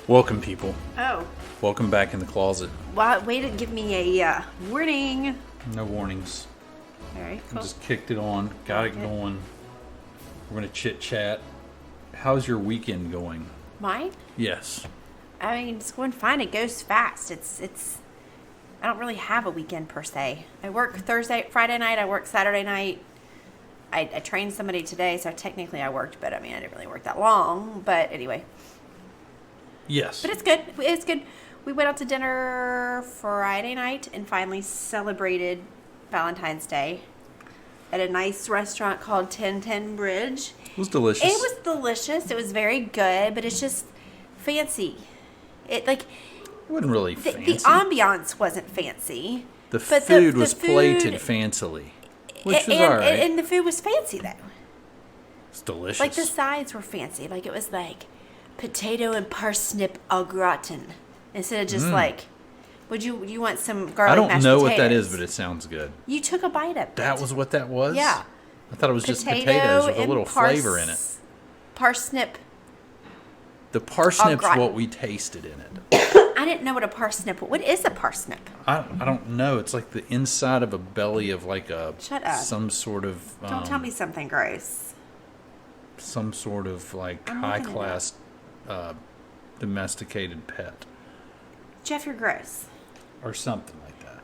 Welcome, people. Oh. Welcome back in the closet. Well, way to give me a warning. No warnings. All right, cool. Just kicked it on. Got it going. We're going to chit-chat. How's your weekend going? Mine? Yes. I mean, it's going fine. It goes fast. It's. I don't really have a weekend per se. I work Friday night. I work Saturday night. I trained somebody today, so technically I worked, but I mean, I didn't really work that long. But anyway. Yes. But it's good. It's good. We went out to dinner Friday night and finally celebrated Valentine's Day at a nice restaurant called 1010 Bridge. It was delicious. It was delicious. It was very good, but it's just fancy. It wasn't really fancy. The ambiance wasn't fancy. The food was plated fancily, which was all right. And the food was fancy, though. It's delicious. Like, the sides were fancy. Like, it was like potato and parsnip au gratin instead of just like, you want some garlic mashed potatoes? I don't know what that is, but it sounds good. You took a bite of it. That was what that was? Yeah. I thought it was just potatoes with a little flavor in it. Parsnip. The parsnip's what we tasted in it. I didn't know what a parsnip was. What is a parsnip? I don't know. It's like the inside of a belly of like a... Shut up. Some sort of... Don't tell me something gross. Some sort of like high-class domesticated pet. Jeff, you're gross. Or something like that.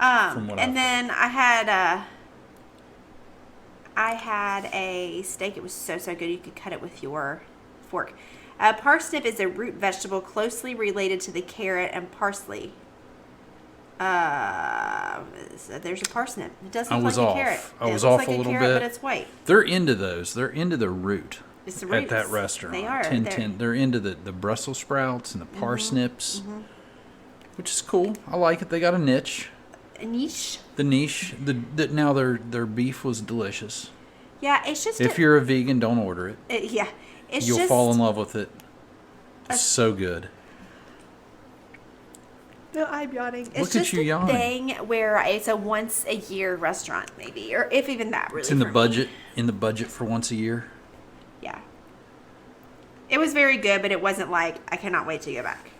Then I had a steak. It was so good. You could cut it with your fork. Parsnip is a root vegetable closely related to the carrot and parsley. There's a parsnip. It doesn't look like a carrot. I was off like a little carrot, bit. But it's white. They're into those. They're into the root. It's the roots. At that restaurant. They are. They're into the Brussels sprouts and the parsnips, which is cool. I like it. They got a niche. A niche. The niche. Now their beef was delicious. Yeah, it's just. If you're a vegan, don't order it. You'll fall in love with it. It's so good. No, I'm yawning. Look at you yawning. Thing where it's a once a year restaurant, maybe, or if even that. Really, it's in the budget. In the budget for once a year. Yeah. It was very good, but it wasn't like I cannot wait to go back.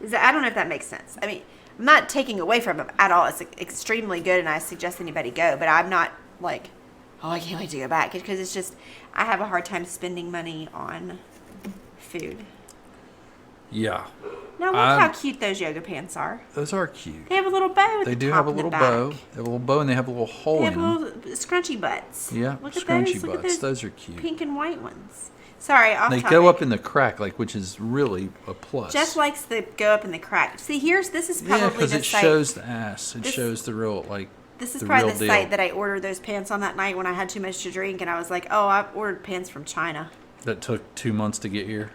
I don't know if that makes sense. I mean, I'm not taking away from it at all. It's extremely good, and I suggest anybody go. But I'm not like, oh, I can't wait to go back, because it's just I have a hard time spending money on food. Yeah. Now look how cute those yoga pants are. Those are cute. They have a little bow. They do have a little bow. They have a little bow, and they have a little hole in them. They have little scrunchy butts. Yeah, look at scrunchy those. butts. Look at those are cute. Pink and white ones. Sorry, off They topic. go up in the crack, which is really a plus. Jeff likes to go up in the crack. See, this is probably because it site. shows the ass. It shows the real, This is the probably real the deal. site that I ordered those pants on that night when I had too much to drink, and I was like, oh, I ordered pants from China. That took 2 months to get here.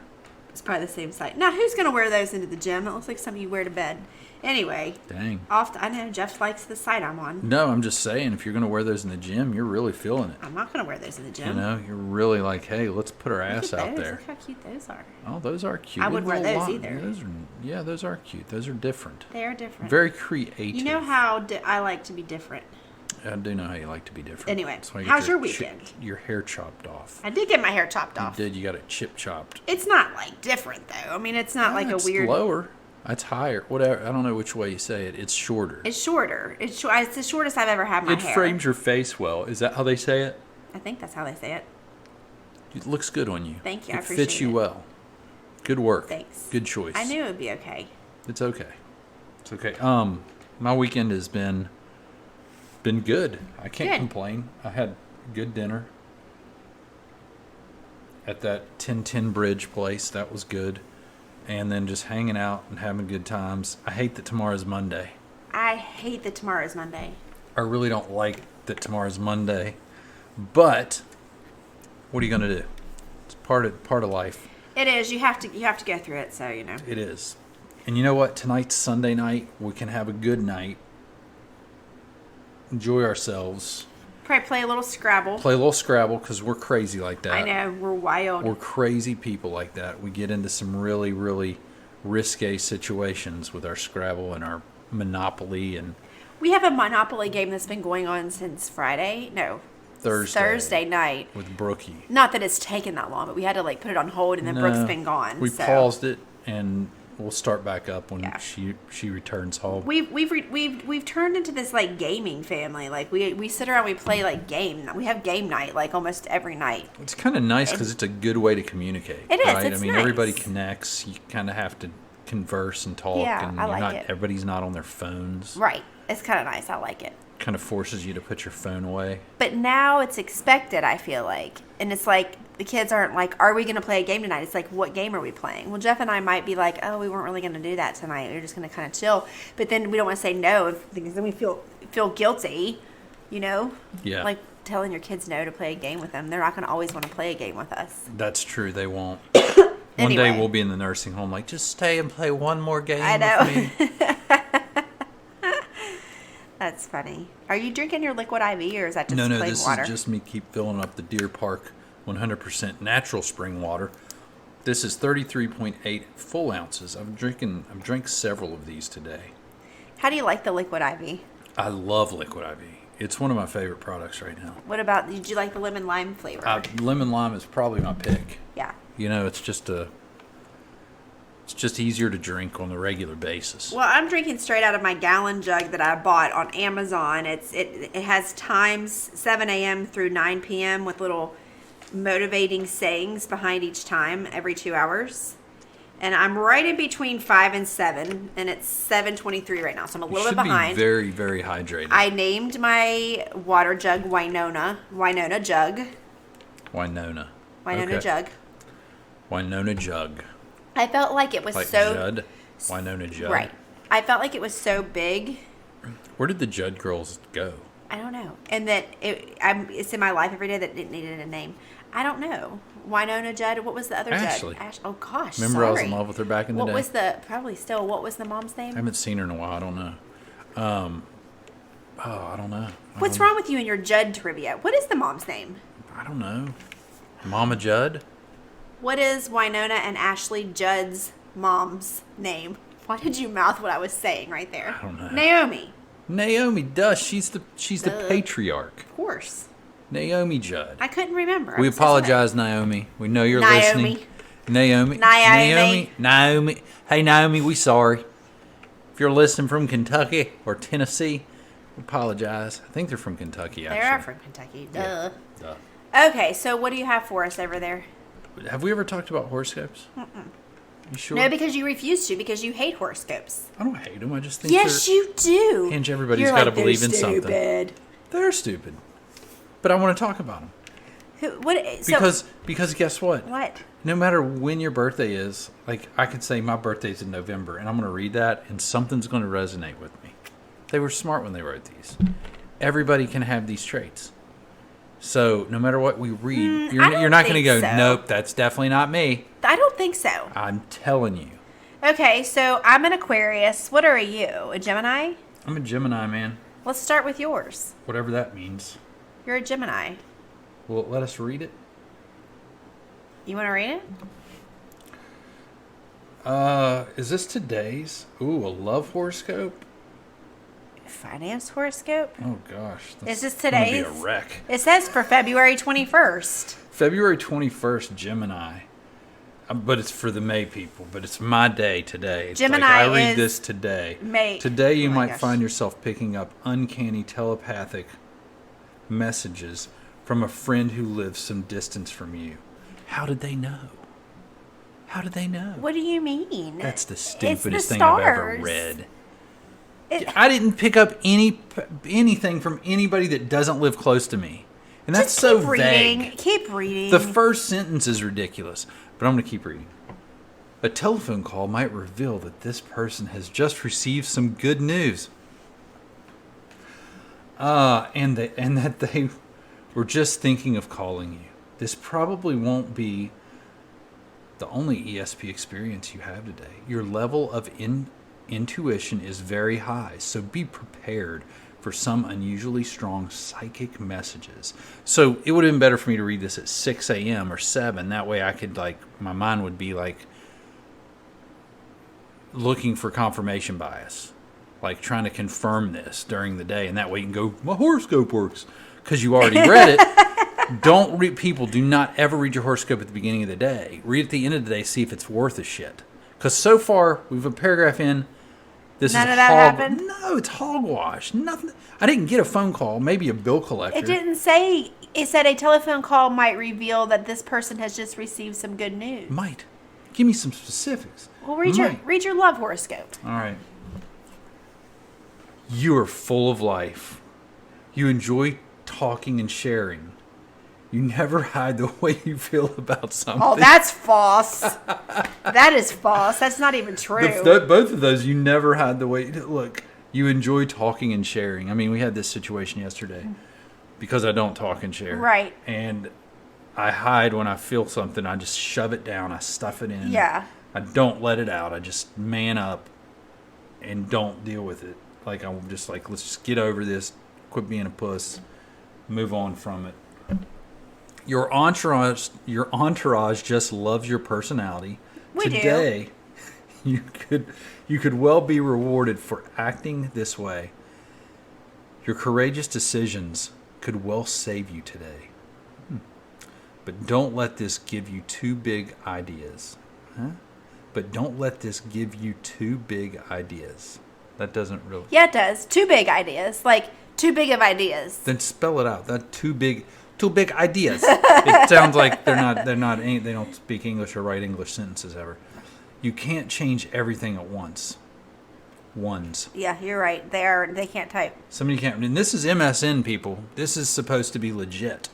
It's probably the same site. Now, who's going to wear those into the gym? It looks like something you wear to bed. Anyway. Dang. I know Jeff likes the site I'm on. No, I'm just saying, if you're going to wear those in the gym, you're really feeling it. I'm not going to wear those in the gym. You know, you're really like, hey, let's put our ass out there. Look how cute those are. Oh, those are cute. I wouldn't wear those either. Those are cute. Those are different. They are different. Very creative. You know how I like to be different. I do know how you like to be different. Anyway, you how's your weekend? Your hair chopped off. I did get my hair chopped off. You did. You got it chip chopped. It's not like different though. I mean, it's not like a weird. It's lower. It's higher. Whatever. I don't know which way you say it. It's shorter. It's shorter. It's the shortest I've ever had my hair. It frames your face well. Is that how they say it? I think that's how they say it. It looks good on you. Thank you. It I appreciate it. fits you well. Good work. Thanks. Good choice. I knew it would be okay. It's okay. It's okay. My weekend has been good. I can't complain. I had good dinner at that 1010 Bridge place. That was good. And then just hanging out and having good times. I hate that tomorrow's Monday. I hate that tomorrow's Monday. I really don't like that tomorrow's Monday. But what are you going to do? It's part of life. It is. You have to go through it, so you know. It is. And you know what? Tonight's Sunday night. We can have a good night. Enjoy ourselves. Probably play a little Scrabble. Play a little Scrabble because we're crazy like that. I know. We're wild. We're crazy people like that. We get into some really, really risque situations with our Scrabble and our Monopoly. And we have a Monopoly game that's been going on since Friday. No. Thursday night with Brookie. Not that it's taken that long, but we had to put it on hold, and then Brooke's been gone. We paused it and we'll start back up when Yeah. she returns home. We've turned into this like gaming family. Like we sit around, we play like we have game night like almost every night. It's kind of nice because it's a good way to communicate. It is. Right? It's I mean, nice. everybody connects. You kind of have to converse and talk, Yeah, and I like it. everybody's not on their phones. Right. It's kind of nice. I like it. Kind of forces you to put your phone away. But now it's expected, I feel like. And it's like the kids aren't like, are we going to play a game tonight? It's like, what game are we playing? Well, Jeff and I might be like, oh, we weren't really going to do that tonight. We're just going to kind of chill. But then we don't want to say no because then we feel guilty, you know? Yeah. Like telling your kids no to play a game with them. They're not going to always want to play a game with us. That's true. They won't. Anyway. One day we'll be in the nursing home like, just stay and play one more game I know. with me. That's funny. Are you drinking your liquid IV or is that just No, plain this water? is just me keep filling up the Deer Park 100% natural spring water. This is 33.8 full ounces. I've drank several of these today. How do you like the liquid IV? I love liquid IV. It's one of my favorite products right now. What about, did you like the lemon lime flavor? Lemon lime is probably my pick. Yeah. You know, it's just easier to drink on a regular basis. Well, I'm drinking straight out of my gallon jug that I bought on Amazon. It has times 7 a.m. through 9 p.m. with little motivating sayings behind each time every 2 hours. And I'm right in between 5 and 7, and it's 7:23 right now, so I'm a little bit behind. Be very, very hydrated. I named my water jug Winona Jug. Winona Okay. Jug. Winona Jug. I felt like it was Like so... Judd? Winona Judd. Right. I felt like it was so big. Where did the Judd girls go? I don't know. And that it's in my life every day that it needed a name. I don't know. Winona Judd. What was the other Ashley. Judd? Oh, gosh. Remember sorry. I was in love with her back in the day? What was the mom's name? I haven't seen her in a while. I don't know. I don't know. What's wrong with you and your Judd trivia? What is the mom's name? I don't know. Mama Judd? What is Winona and Ashley Judd's mom's name? Why did you mouth what I was saying right there? I don't know. Naomi. Duh. She's the patriarch. Of course. Naomi Judd. I couldn't remember. We apologize, Naomi. We know you're listening. Naomi. Hey, Naomi, we sorry. If you're listening from Kentucky or Tennessee, we apologize. I think they're from Kentucky, actually. They are from Kentucky. Duh. Duh. Okay, so what do you have for us over there? Have we ever talked about horoscopes? You sure? No, because you refuse to, because you hate horoscopes. I don't hate them. I just think Yes, you do. Angie, everybody's You're got to like, believe "They're in something. stupid." They're stupid. But I want to talk about them. Because guess what? What? No matter when your birthday is, like I could say my birthday's in November, and I'm going to read that, and something's going to resonate with me. They were smart when they wrote these. Everybody can have these traits. So no matter what we read, you're not going to go, so. Nope, that's definitely not me. I don't think so. I'm telling you. Okay, so I'm an Aquarius. What are you? A Gemini? I'm a Gemini, man. Let's start with yours. Whatever that means. You're a Gemini. Will it let us read it? You want to read it? Is this today's? Ooh, a love horoscope? Finance horoscope? Oh, gosh. Is this gonna today's? be a wreck. It says for February 21st. February 21st, Gemini. But it's for the May people. But it's my day today. It's Gemini I read is this today. May. Today you Oh my might gosh. find yourself picking up uncanny telepathic messages from a friend who lives some distance from you. How did they know? How did they know? What do you mean? That's the It's stupidest the thing I've ever stars. read. I didn't pick up anything from anybody that doesn't live close to me. And that's Just so keep reading. vague. Keep reading. The first sentence is ridiculous, but I'm going to keep reading. A telephone call might reveal that this person has just received some good news. And that they were just thinking of calling you. This probably won't be the only ESP experience you have today. Your level of intuition is very high, so be prepared for some unusually strong psychic messages. So it would have been better for me to read this at 6 a.m. or 7. That way I could, my mind would be, looking for confirmation bias. Trying to confirm this during the day. And that way you can go, my horoscope works. Because you already read it. People, do not ever read your horoscope at the beginning of the day. Read it at the end of the day, see if it's worth a shit. Because so far, we've a paragraph in. None of that happened? No, it's hogwash. Nothing. I didn't get a phone call. Maybe a bill collector. It didn't say. It said a telephone call might reveal that this person has just received some good news. Might. Give me some specifics. Well, read your love horoscope. All right. You are full of life. You enjoy talking and sharing. You never hide the way you feel about something. Oh, that's false. That is false. That's not even true. Both of those, you never hide the way. Look, you enjoy talking and sharing. I mean, we had this situation yesterday because I don't talk and share. Right. And I hide when I feel something. I just shove it down. I stuff it in. Yeah. I don't let it out. I just man up and don't deal with it. Like, I'm just like, let's just get over this. Quit being a puss. Move on from it. Your entourage just loves your personality. We Today, do. you could well be rewarded for acting this way. Your courageous decisions could well save you today. But don't let this give you too big ideas. But don't let this give you too big ideas. That doesn't really. Yeah, it does. Too big ideas. Like, too big of ideas. Then spell it out. That too big ideas. It sounds like they don't speak English or write English sentences ever. You can't change everything at once. Yeah, you're right. They can't type. Somebody can't. And this is MSN, people. This is supposed to be legit.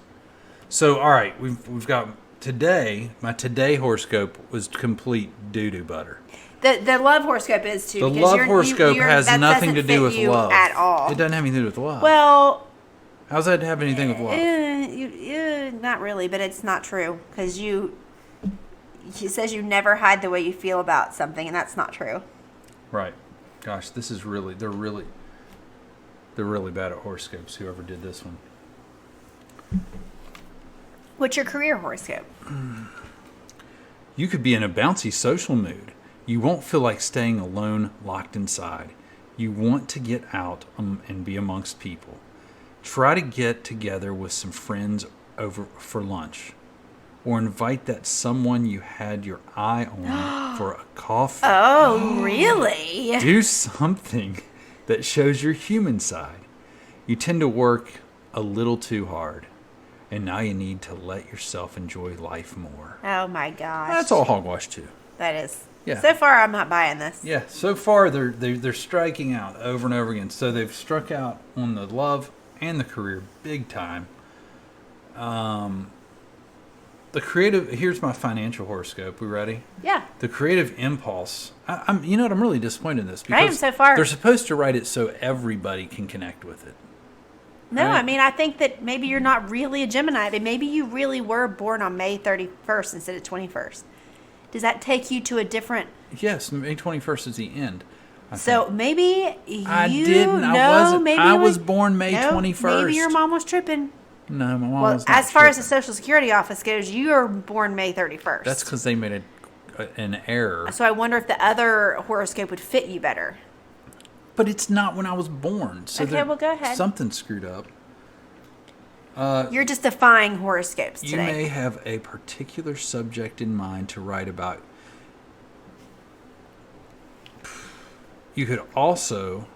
So, all right, we've got today. My today horoscope was complete doo-doo butter. The love horoscope is too. The love horoscope has nothing to do with love at all. It doesn't have anything to do with love. Well, how's that have anything with love? Not really, but it's not true because it says you never hide the way you feel about something, and that's not true. Right. Gosh, this is really they're really bad at horoscopes. Whoever did this one. What's your career horoscope? You could be in a bouncy social mood. You won't feel like staying alone, locked inside. You want to get out and be amongst people. Try to get together with some friends over for lunch. Or invite that someone you had your eye on for a coffee. Oh, really? Do something that shows your human side. You tend to work a little too hard. And now you need to let yourself enjoy life more. Oh, my gosh. That's all hogwash, too. That is. Yeah. So far, I'm not buying this. Yeah, so far they're striking out over and over again. So they've struck out on the love and the career big time. The creative. Here's my financial horoscope. We ready? Yeah. The creative impulse. I'm. You know what? I'm really disappointed in this I am so far. They're supposed to write it so everybody can connect with it. No, Right? I mean, I think that maybe you're not really a Gemini, but maybe you really were born on May 31st instead of 21st. Does that take you to a different... Yes, May 21st is the end. So maybe you... I didn't. No, I wasn't. maybe I it was born May 21st. Maybe your mom was tripping. No, my mom Well, was not as far as the tripping. Social Security office goes, you are born May 31st. That's because they made an error. So I wonder if the other horoscope would fit you better. But it's not when I was born. So Okay, well, go ahead. Something's screwed up. You're just defying horoscopes You today. may have a particular subject in mind to write about. You could also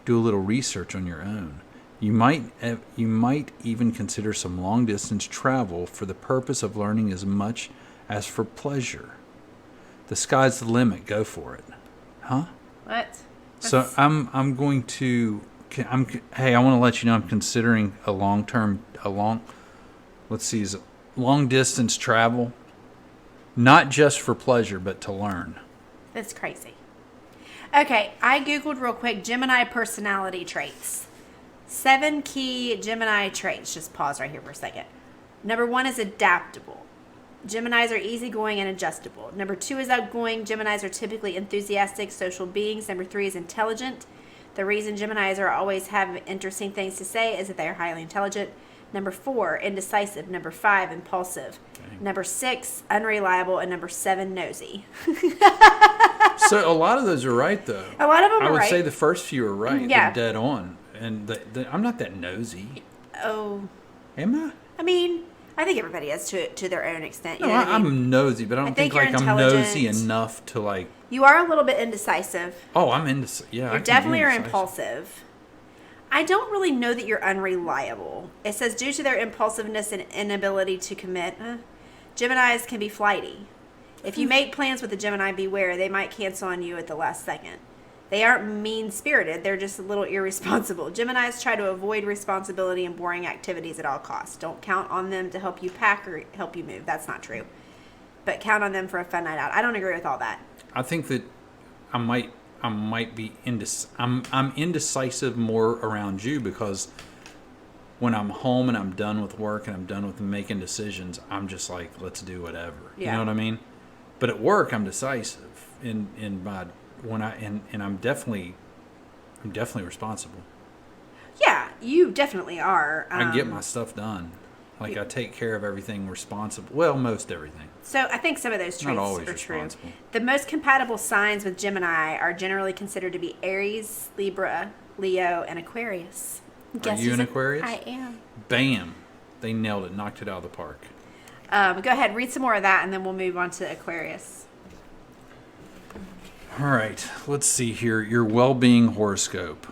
do a little research on your own. You might even consider some long distance travel for the purpose of learning as much as for pleasure. The sky's the limit. Go for it. Huh? What? So I'm going to. Hey, I want to let you know I'm considering is it long distance travel, not just for pleasure, but to learn. That's crazy. Okay, I Googled real quick Gemini personality traits. 7 key Gemini traits. Just pause right here for a second. Number 1 is adaptable. Geminis are easygoing and adjustable. Number 2 is outgoing. Geminis are typically enthusiastic, social beings. Number 3 is intelligent. The reason Geminis are always have interesting things to say is that they are highly intelligent. Number 4, indecisive. Number 5, impulsive. Dang. Number 6, unreliable. And number 7, nosy. So a lot of those are right, though. A lot of them I are would right. say the first few are right. Yeah. They're dead on. And I'm not that nosy. Oh, Am I? I mean, I think everybody is to their own extent. You No, know what I mean? I'm nosy, but I don't think you're like I'm nosy intelligent. enough to like. You are a little bit indecisive. Oh, I'm into. Yeah, I You can definitely be are indecisive. impulsive. I don't really know that you're unreliable. It says due to their impulsiveness and inability to commit, Geminis can be flighty. If you make plans with a Gemini, beware. They might cancel on you at the last second. They aren't mean-spirited. They're just a little irresponsible. Geminis try to avoid responsibility and boring activities at all costs. Don't count on them to help you pack or help you move. That's not true. But count on them for a fun night out. I don't agree with all that. I think that I might be I'm indecisive more around you because when I'm home and I'm done with work and I'm done with making decisions, I'm just like, let's do whatever. You Yeah. know what I mean? But at work, I'm decisive in my when I and I'm definitely responsible. Yeah, you definitely are. I get my stuff done. Like I take care of everything responsible. Well, most everything. So I think some of those Not traits always are true. responsible. The most compatible signs with Gemini are generally considered to be Aries, Libra, Leo, and Aquarius. Are you who's an Aquarius? I am. Bam! They nailed it. Knocked it out of the park. Go ahead, read some more of that, and then we'll move on to Aquarius. All right, let's see here. Your well-being horoscope.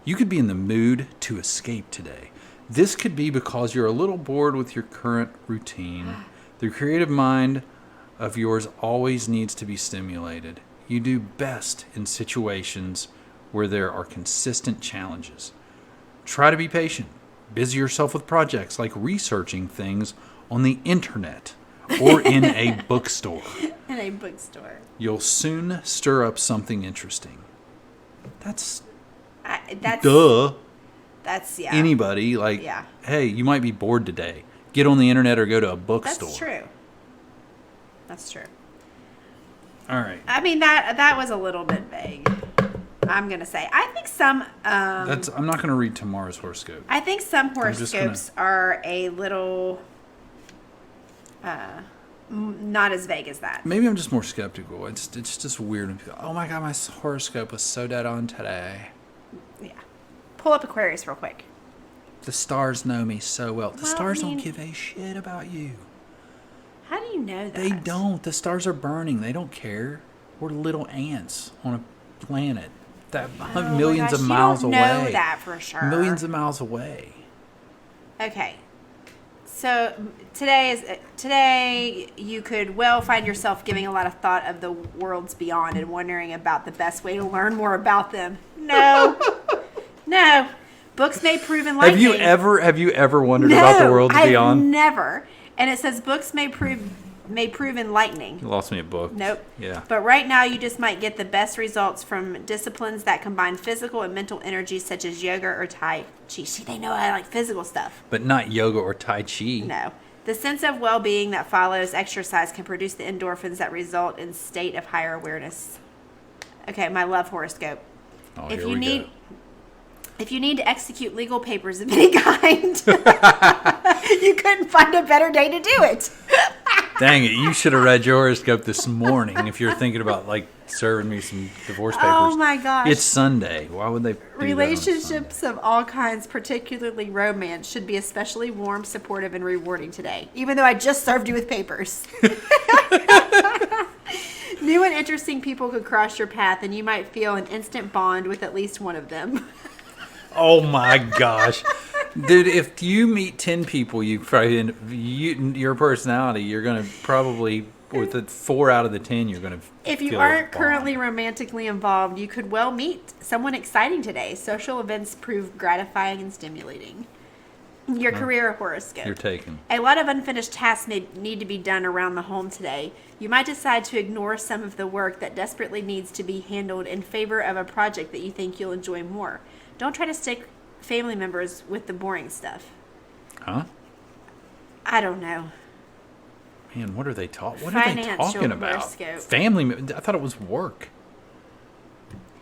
You could be in the mood to escape today. This could be because you're a little bored with your current routine. The creative mind of yours always needs to be stimulated. You do best in situations where there are consistent challenges. Try to be patient. Busy yourself with projects like researching things on the internet or in a bookstore. In a bookstore. You'll soon stir up something interesting. That's That's duh. That's yeah. Anybody like, Yeah. hey, you might be bored today. Get on the internet or go to a bookstore. That's true. That's true. All right. I mean that was a little bit vague. I'm gonna say I think some. I'm not going to read tomorrow's horoscope. I think some just horoscopes are a little not as vague as that. Maybe I'm just more skeptical. It's just weird. When people, oh my god, my horoscope was so dead on today. Yeah. Pull up Aquarius real quick. The stars know me so well. The Well, stars I mean- don't give a shit about you. How do you know that? They don't. The stars are burning. They don't care. We're little ants on a planet that Oh my millions gosh, of miles you away. don't know that for sure. Millions of miles away. Okay. So today you could well find yourself giving a lot of thought of the worlds beyond and wondering about the best way to learn more about them. No. No. Books may prove enlightening. Have you ever wondered about the worlds I've beyond? never. And it says books may prove enlightening. You lost me a book. Nope. Yeah. But right now, you just might get the best results from disciplines that combine physical and mental energy, such as yoga or Tai Chi. See, they know I like physical stuff. But not yoga or Tai Chi. No. The sense of well-being that follows exercise can produce the endorphins that result in state of higher awareness. Okay, my love horoscope. Oh, If here you we need go. if you need to execute legal papers of any kind, you couldn't find a better day to do it. Dang it, you should have read your horoscope this morning if you're thinking about like serving me some divorce papers. Oh my gosh. It's Sunday. Why would they do that on Relationships Sunday? of all kinds, particularly romance, should be especially warm, supportive, and rewarding today, even though I just served you with papers. New and interesting people could cross your path, and you might feel an instant bond with at least one of them. Oh my gosh. Dude, if you meet 10 people, your personality, you're going to probably, with the 4 out of the 10, you're going to If you feel a aren't bond. currently romantically involved, you could well meet someone exciting today. Social events prove gratifying and stimulating. Your career horoscope. You're taken. A lot of unfinished tasks may need to be done around the home today. You might decide to ignore some of the work that desperately needs to be handled in favor of a project that you think you'll enjoy more. Don't try to stick family members with the boring stuff. Huh? I don't know. Man, what are they talking? What are they Financial talking about? horoscope. Family? I thought it was work.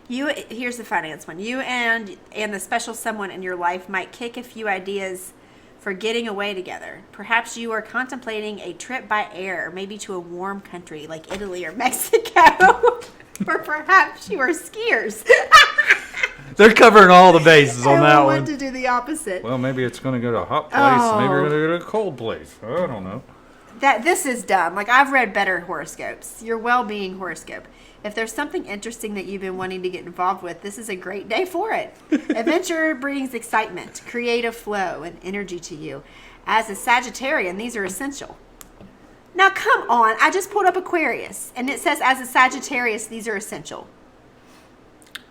Here's the finance one. You and the special someone in your life might kick a few ideas for getting away together. Perhaps you are contemplating a trip by air, maybe to a warm country like Italy or Mexico. Or perhaps you are skiers. They're covering all the bases on that I one. want to do the opposite. Well, maybe it's going to go to a hot place. Oh. Maybe we're going to go to a cold place. I don't know. This is dumb. Like, I've read better horoscopes. Your well-being horoscope. If there's something interesting that you've been wanting to get involved with, this is a great day for it. Adventure brings excitement, creative flow, and energy to you. As a Sagittarian, these are essential. Now, come on. I just pulled up Aquarius, and it says, as a Sagittarius, these are essential.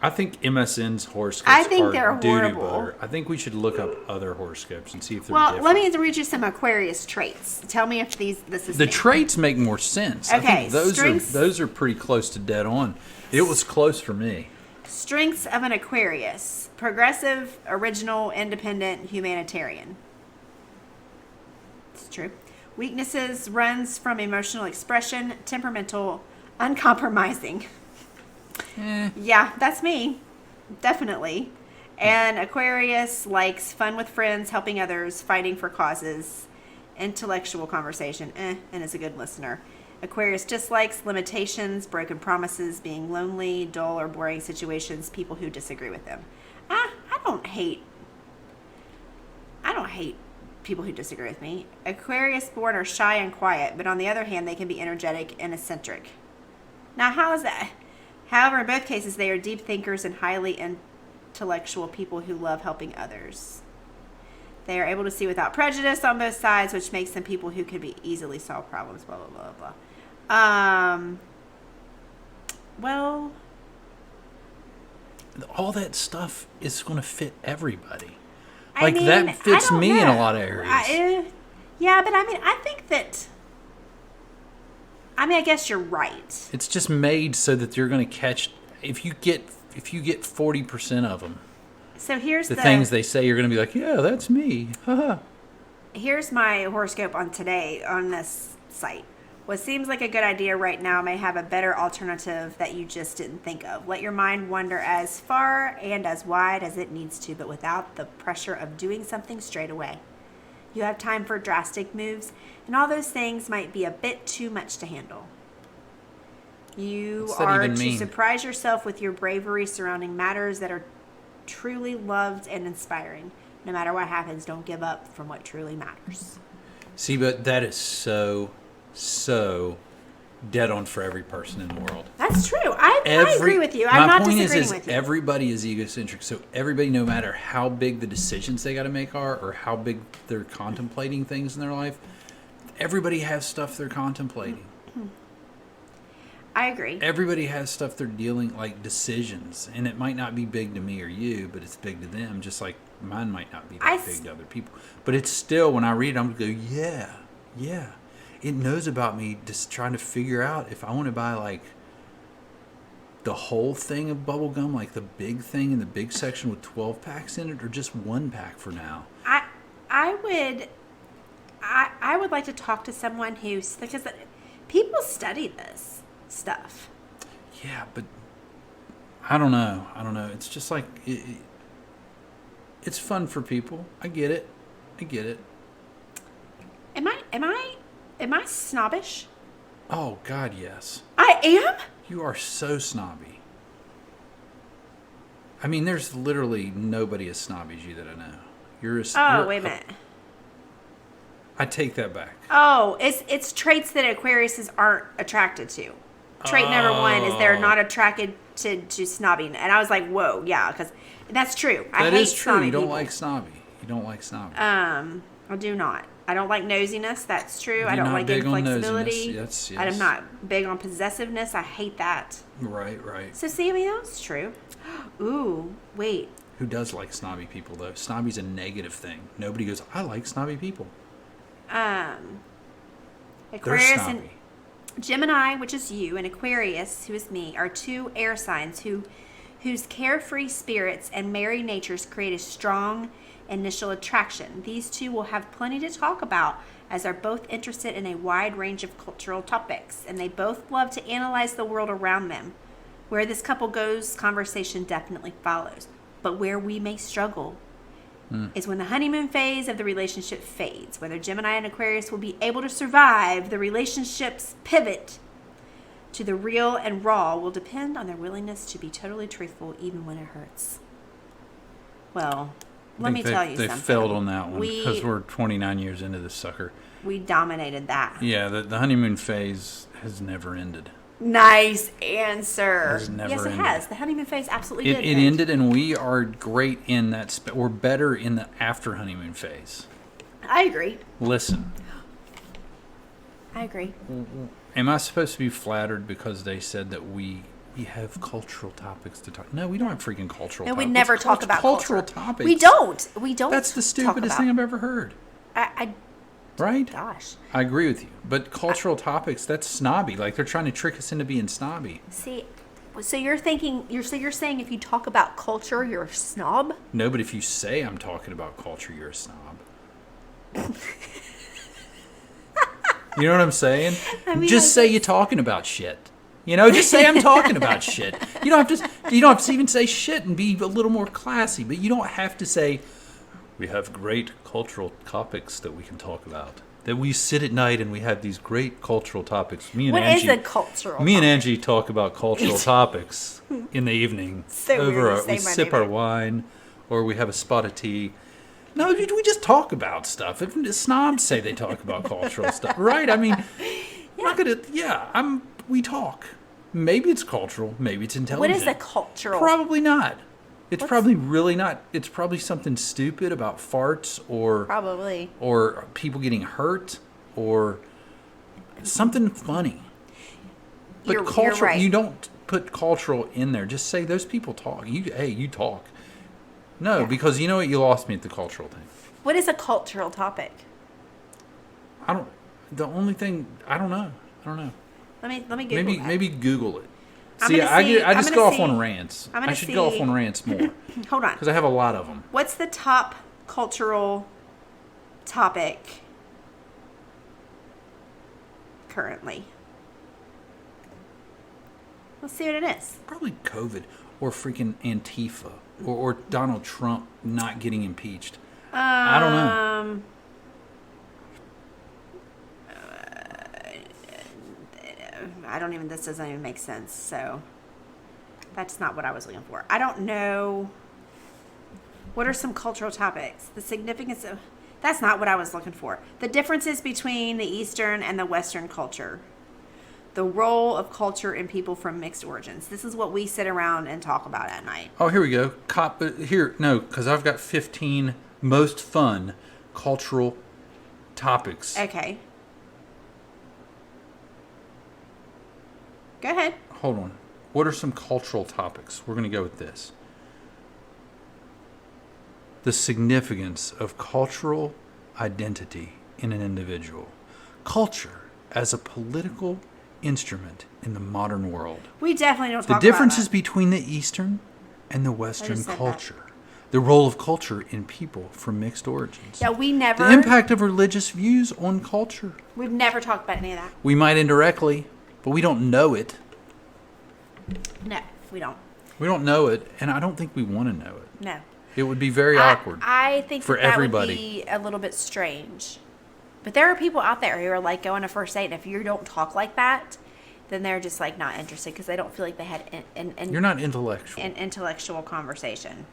I think MSN's horoscopes I think are they're doo-doo horrible. butter. I think we should look up other horoscopes and see if they're Well, different. let me read you some Aquarius traits. Tell me if this is The me. traits make more sense. I Okay, think those are pretty close to dead on. It was close for me. Strengths of an Aquarius: progressive, original, independent, humanitarian. It's true. Weaknesses: runs from emotional expression, temperamental, uncompromising. Yeah, that's me. Definitely. And Aquarius likes fun with friends, helping others, fighting for causes, intellectual conversation, and is a good listener. Aquarius dislikes limitations, broken promises, being lonely, dull or boring situations, people who disagree with them. I don't hate people who disagree with me. Aquarius born are shy and quiet, but on the other hand, they can be energetic and eccentric. Now, how is that? However, in both cases, they are deep thinkers and highly intellectual people who love helping others. They are able to see without prejudice on both sides, which makes them people who can be easily solve problems, blah, blah, blah, blah. Well, all that stuff is going to fit everybody. I mean, that fits I don't me in know. a lot of areas. Yeah, but I mean, I think that... I guess you're right. It's just made so that you're going to catch... If you get 40% of them, so here's the things they say, you're going to be like, yeah, that's me. Haha. Here's my horoscope on today on this site. What seems like a good idea right now may have a better alternative that you just didn't think of. Let your mind wander as far and as wide as it needs to, but without the pressure of doing something straight away. You have time for drastic moves, and all those things might be a bit too much to handle. You What's that are even to mean? surprise yourself with your bravery surrounding matters that are truly loved and inspiring. No matter what happens, don't give up from what truly matters. See, but that is so dead on for every person in the world. That's true. I agree with you. I'm not disagreeing with you. Everybody is egocentric. So everybody, no matter how big the decisions they got to make are, or how big they're contemplating things in their life, everybody has stuff they're contemplating. I agree. Everybody has stuff they're dealing, like decisions, and it might not be big to me or you, but it's big to them. Just like mine might not be that big to other people, but it's still, when I read it, I'm gonna go, yeah. It knows about me, just trying to figure out if I want to buy like the whole thing of bubble gum, like the big thing in the big section with 12 packs in it, or just one pack for now. I would like to talk to someone who's, because people study this stuff. Yeah, but I don't know. It's just like it's fun for people. I get it. Am I snobbish? Oh God, yes. I am? You are so snobby. I mean, there's literally nobody as snobby as you that I know. Wait a minute. I take that back. Oh, it's traits that Aquariuses aren't attracted to. Trait number one is they're not attracted to snobbing. And I was like, whoa, yeah, because that's true. I hate That is true. snobby You don't people. like snobby. I do not. I don't like nosiness. That's true. You're I don't not like big on inflexibility. nosiness. Yes. I'm not big on possessiveness. I hate that. Right. So see, that's true. Ooh, wait. Who does like snobby people, though? Snobby's a negative thing. Nobody goes, I like snobby people. They're Aquarius snobby. and Gemini, which is you, and Aquarius, who is me, are two air signs whose carefree spirits and merry natures create a strong initial attraction. These two will have plenty to talk about, as they're both interested in a wide range of cultural topics, and they both love to analyze the world around them. Where this couple goes, conversation definitely follows. But where we may struggle is when the honeymoon phase of the relationship fades. Whether Gemini and Aquarius will be able to survive the relationship's pivot to the real and raw will depend on their willingness to be totally truthful even when it hurts. Well, I let me think tell you they something. failed on that one because we're 29 years into this sucker. We dominated that. Yeah, the honeymoon phase has never ended. Nice answer. Has never yes, it ended. has. The honeymoon phase absolutely It did. ended, and we are great in that. We're better in the after honeymoon phase. I agree. Listen, I agree. am I supposed to be flattered because they said that we have cultural topics to talk? No, we don't have freaking cultural. No, we topics. never talk about cultural culture. topics. We don't. That's the stupidest thing I've ever heard. Right? Gosh. I agree with you. But cultural topics, that's snobby. Like they're trying to trick us into being snobby. See, so you're saying if you talk about culture, you're a snob? No, but if you say I'm talking about culture, you're a snob. You know what I'm saying? I mean, just say you're talking about shit. You know, just say I'm talking about shit. You don't have to even say shit and be a little more classy, but you don't have to say we have great cultural topics that we can talk about. That we sit at night and we have these great cultural topics. What is a cultural Me and topic? Angie talk about cultural topics in the evening. So weird to say We my sip name. our wine or we have a spot of tea. No, we just talk about stuff. If the snobs say they talk about cultural stuff, right? I mean, we talk. Maybe it's cultural. Maybe it's intelligent. What is a cultural? Probably not. It's probably really not. It's probably something stupid about farts or people getting hurt or something funny. But You're cultural, right. you don't put cultural in there. Just say those people talk. You talk. No, Yeah. because you know what? You lost me at the cultural thing. What is a cultural topic? The only thing, I don't know. Let me Google that. Maybe Google it. I'm See, gonna I see- I'm just gonna go off see- on rants. I'm gonna I should go off see- on rants more Hold on. because I have a lot of them. What's the top cultural topic currently? Let's see what it is. Probably COVID or freaking Antifa or Donald Trump not getting impeached. I don't know. This doesn't even make sense. So that's not what I was looking for. I don't know. What are some cultural topics? The significance of, that's not what I was looking for. The differences between the Eastern and the Western culture. The role of culture in people from mixed origins. This is what we sit around and talk about at night. Oh, here we go. Because I've got 15 most fun cultural topics. Okay. Go ahead. Hold on. What are some cultural topics? We're going to go with this. The significance of cultural identity in an individual. Culture as a political instrument in the modern world. We definitely don't talk The about differences that. between the Eastern and the Western said that. culture. The role of culture in people from mixed origins. Yeah, we never. The impact of religious views on culture. We've never talked about any of that. We might indirectly, but we don't know it. No, we don't. We don't know it, and I don't think we want to know it. No. It would be very awkward. I think for that everybody. would be a little bit strange. But there are people out there who are like going on a first date, and if you don't talk like that, then they're just like not interested because they don't feel like they had You're not intellectual. an intellectual conversation.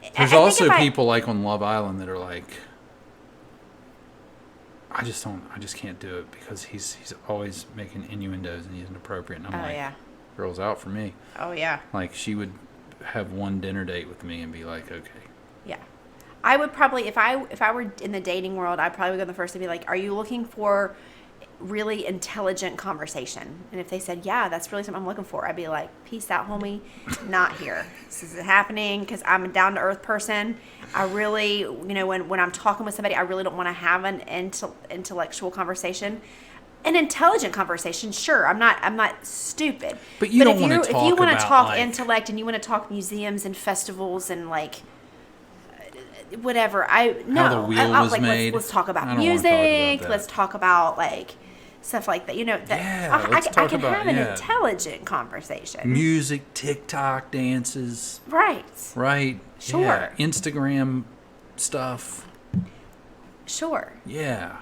There's I think also if I- people like on Love Island that are like, I just can't do it because he's always making innuendos and he's inappropriate. And I'm Oh like, yeah. girl's out for me. Oh yeah. Like she would have one dinner date with me and be like, okay. Yeah. I would probably, if I were in the dating world, I'd probably go the first to be like, are you looking for really intelligent conversation? And if they said, yeah, that's really something I'm looking for, I'd be like, peace out, homie. Not here. This isn't happening because I'm a down to earth person. I really, when I'm talking with somebody, I really don't want to have an intellectual conversation. An intelligent conversation, sure. I'm not stupid. But you don't wanna if you talk want to about, talk like- intellect and you want to talk museums and festivals and like whatever, I the wheel was like, made. Let's talk about I don't wanna talk music. about that. Let's talk about like stuff like that. Yeah, let's I talk can about- have an yeah. intelligent conversation. Music, TikTok dances, Right. right? Sure. Yeah. Instagram stuff. Sure. Yeah.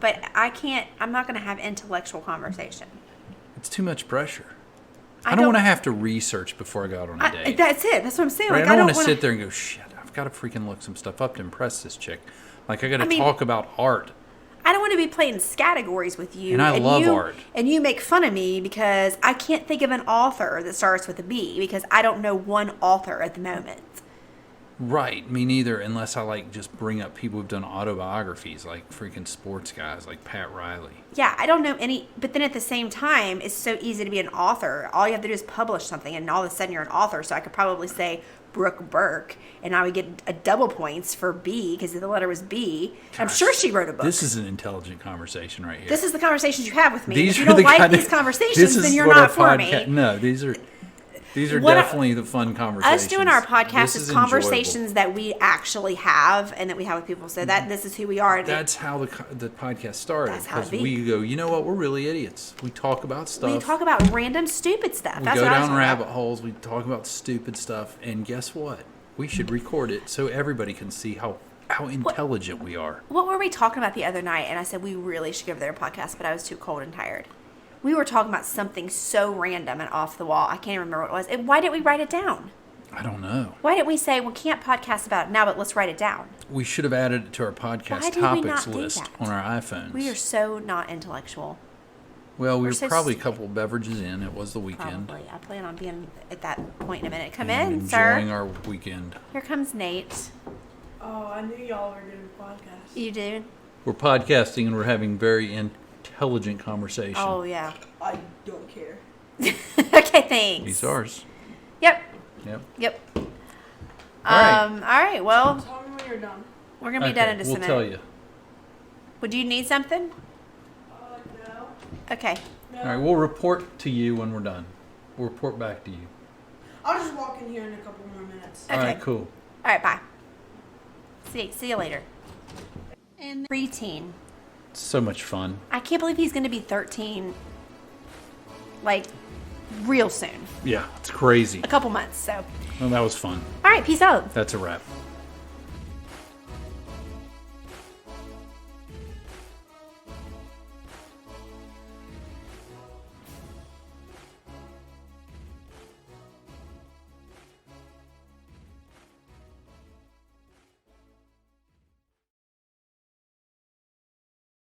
But I'm not going to have intellectual conversation. It's too much pressure. I don't want to have to research before I go out on a date. That's it. That's what I'm saying. Right? Like, I don't want wanna- to sit there and go, shit, got to freaking look some stuff up to impress this chick. Like, I got to I mean, talk about art. I don't want to be playing categories with you. And I love art. And you make fun of me because I can't think of an author that starts with a B because I don't know one author at the moment. Right, me neither, unless I like just bring up people who've done autobiographies, like freaking sports guys like Pat Riley. Yeah, I don't know any, but then at the same time, it's so easy to be an author. All you have to do is publish something, and all of a sudden you're an author. So I could probably say Brooke Burke, and I would get a double points for B because the letter was B. I'm sure she wrote a book. This is an intelligent conversation right here. This is the conversations you have with me. These If you are don't the like kind these of- conversations, this then is you're what not our for podca- me. No, these are What definitely the fun conversations. Us doing our podcast This is enjoyable. conversations that we actually have and that we have with people. So that this is who we are. That's how the podcast started. That's how it Because be. we go, you know what? We're really idiots. We talk about stuff. We talk about random stupid stuff. We That's go what I was down talking rabbit about. holes. We talk about stupid stuff. And guess what? We should record it so everybody can see how intelligent we are. What were we talking about the other night? And I said we really should give their podcast, but I was too cold and tired. We were talking about something so random and off the wall. I can't even remember what it was. And why didn't we write it down? I don't know. Why didn't we say, we can't podcast about it now, but let's write it down? We should have added it to our Why podcast did we topics not do list that? on our iPhones. We are so not intellectual. Well, we we're were so probably a stupid. couple of beverages in. It was the weekend. Probably. I plan on being at that point in a minute. Come And in, enjoying sir. our weekend. Here comes Nate. Oh, I knew y'all were doing a podcast. You do? We're podcasting and we're having very intelligent conversation. Oh, yeah. I don't care. Okay, thanks. These ours. Yep. Yep. All right. All right. Well, Tell me when you're done. we're gonna be done in just we'll a minute. tell you. Would you need something? No. Okay. No. All right, we'll report to you when we're done. We'll report back to you. I'll just walk in here in a couple more minutes. Okay. All right, cool. All right. Bye. See you later. And preteen. So much fun. I can't believe he's gonna be 13. Like, real soon. Yeah, it's crazy. A couple months. So. Well, that was fun. All right. Peace out. That's a wrap.